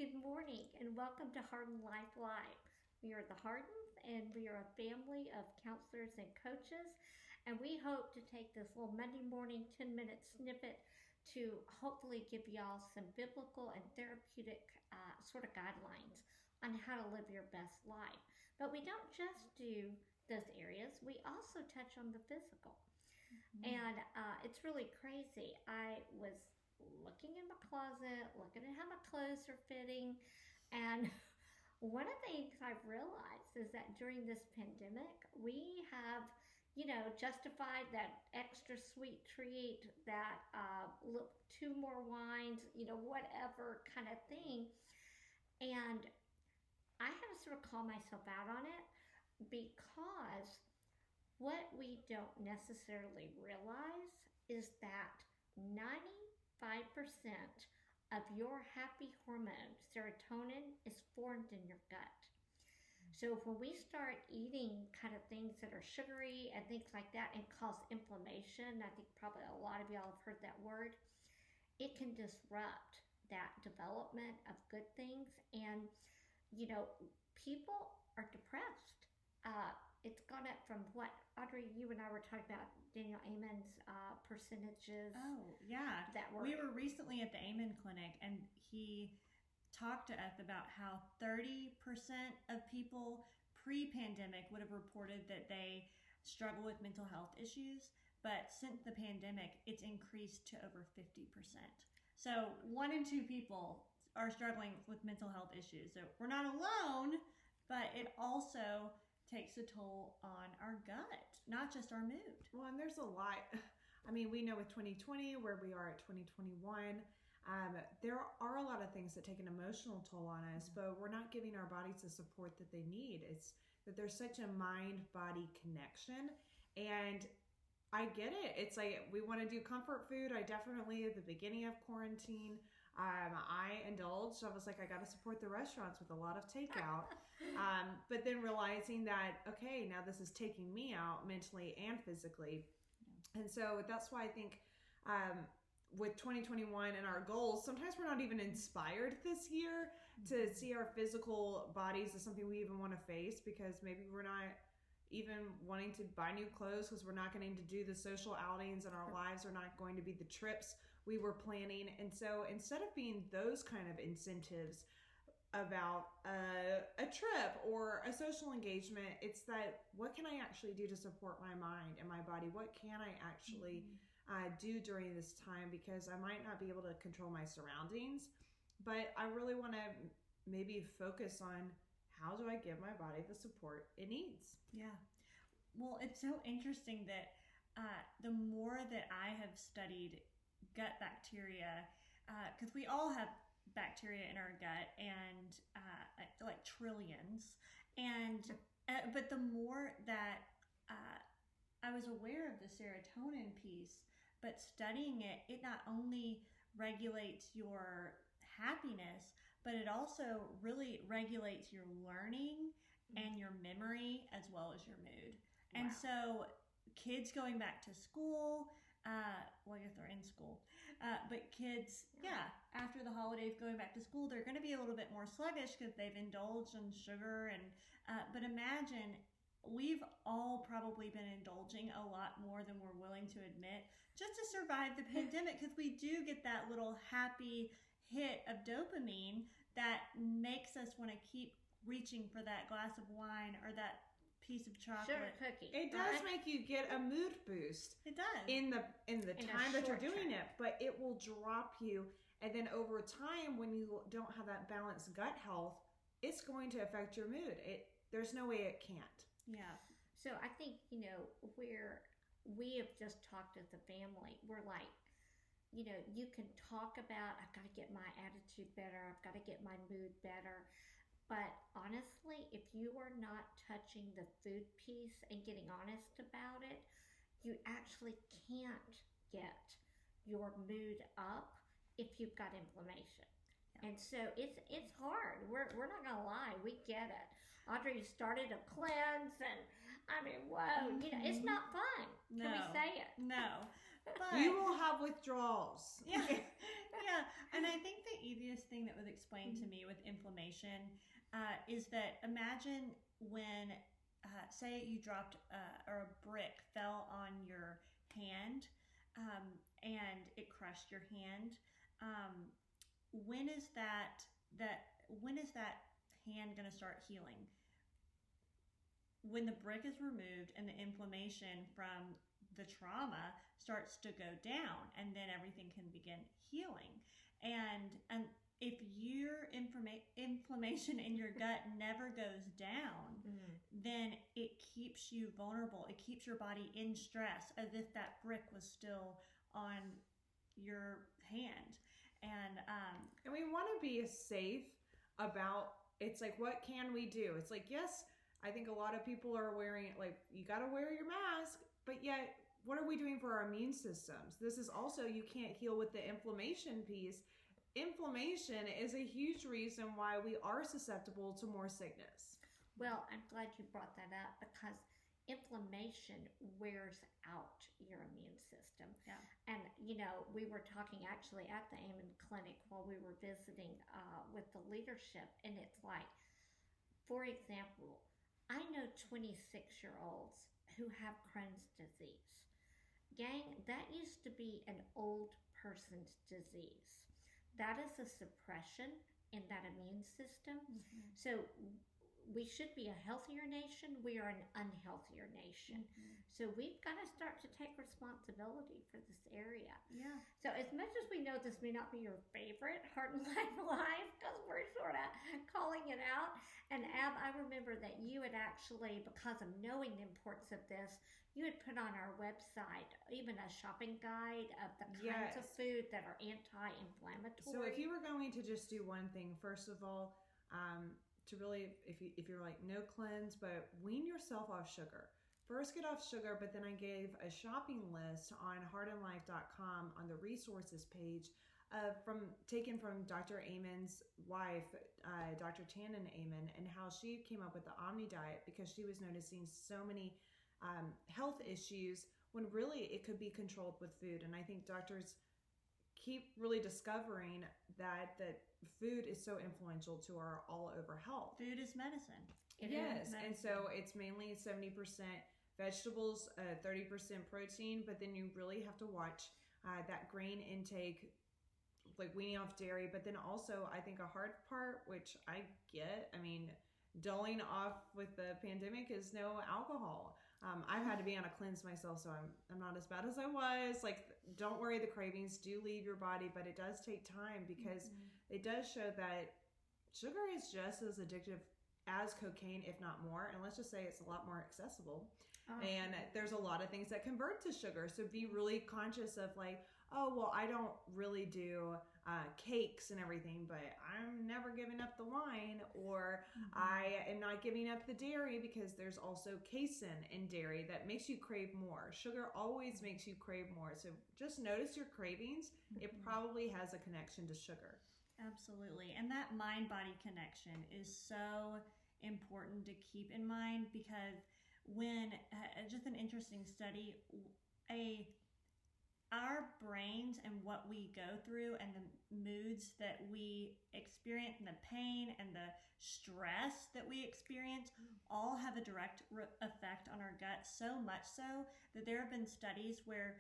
Good morning and welcome to Hardin Life Live. We are the Hardins and we are a family of counselors and coaches, and we hope to take this little Monday morning 10-minute snippet to hopefully give y'all some biblical and therapeutic sort of guidelines on how to live your best life. But we don't just do those areas, we also touch on the physical. And it's really crazy. I was looking in my closet, looking at how my clothes are fitting, and one of the things I've realized is that during this pandemic, we have, justified that extra sweet treat, that look, two more wines, whatever kind of thing. And I had to sort of call myself out on it because what we don't necessarily realize is that 95% of your happy hormone, serotonin, is formed in your gut. So when we start eating kind of things that are sugary and things like that and cause inflammation, I think probably a lot of y'all have heard that word, it can disrupt that development of good things. And, people are depressed. It's gone up from what, Audrey, you and I were talking about Daniel Amen's percentages. Oh, yeah. We were recently at the Amen Clinic, and he talked to us about how 30% of people pre-pandemic would have reported that they struggle with mental health issues, but since the pandemic, it's increased to over 50%. So 1 in 2 people are struggling with mental health issues. So we're not alone, but it also takes a toll on our gut, not just our mood. Well, and there's a lot. I mean, we know with 2020 where we are at 2021, there are a lot of things that take an emotional toll on us, but we're not giving our bodies the support that they need. It's that there's such a mind-body connection, and I get it. It's like we want to do comfort food. I definitely, at the beginning of quarantine, I indulged. I was like, I got to support the restaurants with a lot of takeout. But then realizing that, okay, now this is taking me out mentally and physically. And so that's why I think with 2021 and our goals, sometimes we're not even inspired this year to see our physical bodies as something we even want to face, because maybe we're not even wanting to buy new clothes because we're not going to do the social outings, and our lives are not going to be the trips we were planning. And so instead of being those kind of incentives about a trip or a social engagement, it's that, what can I actually do to support my mind and my body? What can I actually do during this time? Because I might not be able to control my surroundings, but I really want to maybe focus on, how do I give my body the support it needs? Yeah. Well, it's so interesting that the more that I have studied gut bacteria, because we all have bacteria in our gut, and like trillions, and but the more that I was aware of the serotonin piece, but studying it, it not only regulates your happiness, but it also really regulates your learning and your memory as well as your mood. And so kids going back to school, well, if they're in school, but kids, after the holidays going back to school, they're going to be a little bit more sluggish because they've indulged in sugar. And but imagine, we've all probably been indulging a lot more than we're willing to admit just to survive the pandemic, because we do get that little happy hit of dopamine that makes us want to keep reaching for that glass of wine or that piece of chocolate. Sugar cookie. It does make you get a mood boost. It does. In the time that you're doing it, but it will drop you. And then over time, when you don't have that balanced gut health, it's going to affect your mood. There's no way it can't. Yeah. So I think, where we have just talked as a family, we're like, you can talk about, I've got to get my attitude better, I've got to get my mood better. But honestly, if you are not touching the food piece and getting honest about it, you actually can't get your mood up if you've got inflammation. And so it's hard. We're not gonna lie, we get it. Audrey started a cleanse, and I mean, whoa, it's not fun. Can we say it? No, But You will have withdrawals. yeah, yeah. And I think the easiest thing that was explained to me with inflammation is that imagine when, say, you dropped or a brick fell on your hand and it crushed your hand. When is that hand going to start healing? When the brick is removed and the inflammation from the trauma starts to go down, and then everything can begin healing. And if your inflammation in your gut never goes down, then it keeps you vulnerable. It keeps your body in stress, as if that brick was still on your hand. And we want to be safe about, it's like, what can we do? It's like, yes, I think a lot of people are wearing it, like, you got to wear your mask, but yet, what are we doing for our immune systems? This is also, you can't heal with the inflammation piece. Inflammation is a huge reason why we are susceptible to more sickness. Well, I'm glad you brought that up, because inflammation wears out your immune system. Yeah. And, you know, we were talking actually at the Amen Clinic while we were visiting with the leadership, and it's like, for example, I know 26-year-olds who have Crohn's disease. Gang, that used to be an old person's disease. That is a suppression in that immune system. So we should be a healthier nation. We are an unhealthier nation. So we've got to start to take responsibility for this area. Yeah. So as much as we know this may not be your favorite Hardin Life, because we're sort of calling it out. And Ab, I remember that you had actually, because of knowing the importance of this, you had put on our website even a shopping guide of the kinds of food that are anti-inflammatory. So if you were going to just do one thing, first of all, to really, if you're like, no cleanse, but wean yourself off sugar. First get off sugar, but then I gave a shopping list on hardinlife.com on the resources page taken from Dr. Amen's wife, Dr. Tannen Amen, and how she came up with the Omni Diet, because she was noticing so many health issues when really it could be controlled with food. And I think doctors keep really discovering that food is so influential to our all over health. Food is medicine. Yes, and so it's mainly 70% vegetables, 30% protein, but then you really have to watch that grain intake, like weaning off dairy. But then also, I think a hard part, which I get, I mean, dulling off with the pandemic, is no alcohol. I've had to be on a cleanse myself, so I'm not as bad as I was. Like, don't worry, the cravings do leave your body, but it does take time, because it does show that sugar is just as addictive as cocaine, if not more. And let's just say it's a lot more accessible. And there's a lot of things that convert to sugar. So be really conscious of, like, oh, well, I don't really do cakes and everything, but I'm never giving up the wine, or I am not giving up the dairy, because there's also casein in dairy that makes you crave more. Sugar always makes you crave more. So just notice your cravings. It probably has a connection to sugar. Absolutely. And that mind-body connection is so important to keep in mind, because when, just an interesting study, our brains and what we go through and the moods that we experience and the pain and the stress that we experience all have a direct effect on our gut, so much so that there have been studies where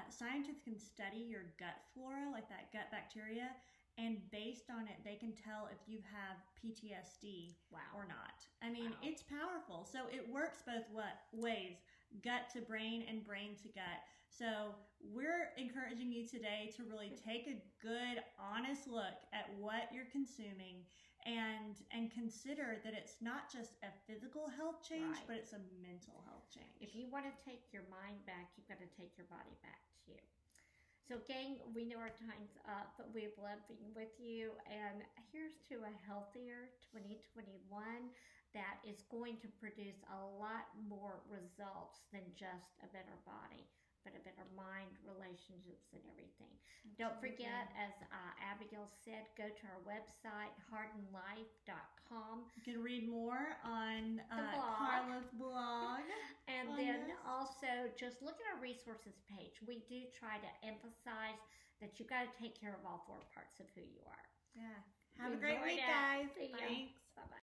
scientists can study your gut flora, like that gut bacteria, and based on it, they can tell if you have PTSD or not. I mean, it's powerful. So it works both ways, gut to brain and brain to gut. So we're encouraging you today to really take a good, honest look at what you're consuming, and consider that it's not just a physical health change, but it's a mental health change. If you want to take your mind back, you've got to take your body back too. So gang, we know our time's up, but we've loved being with you, and here's to a healthier 2021 that is going to produce a lot more results than just a better body. but a better mind, relationships, and everything. Don't forget, as Abigail said, go to our website, hardinlife.com. You can read more on the blog. Carla's blog. And then also just look at our resources page. We do try to emphasize that you got to take care of all 4 parts of who you are. Yeah. Have a great week,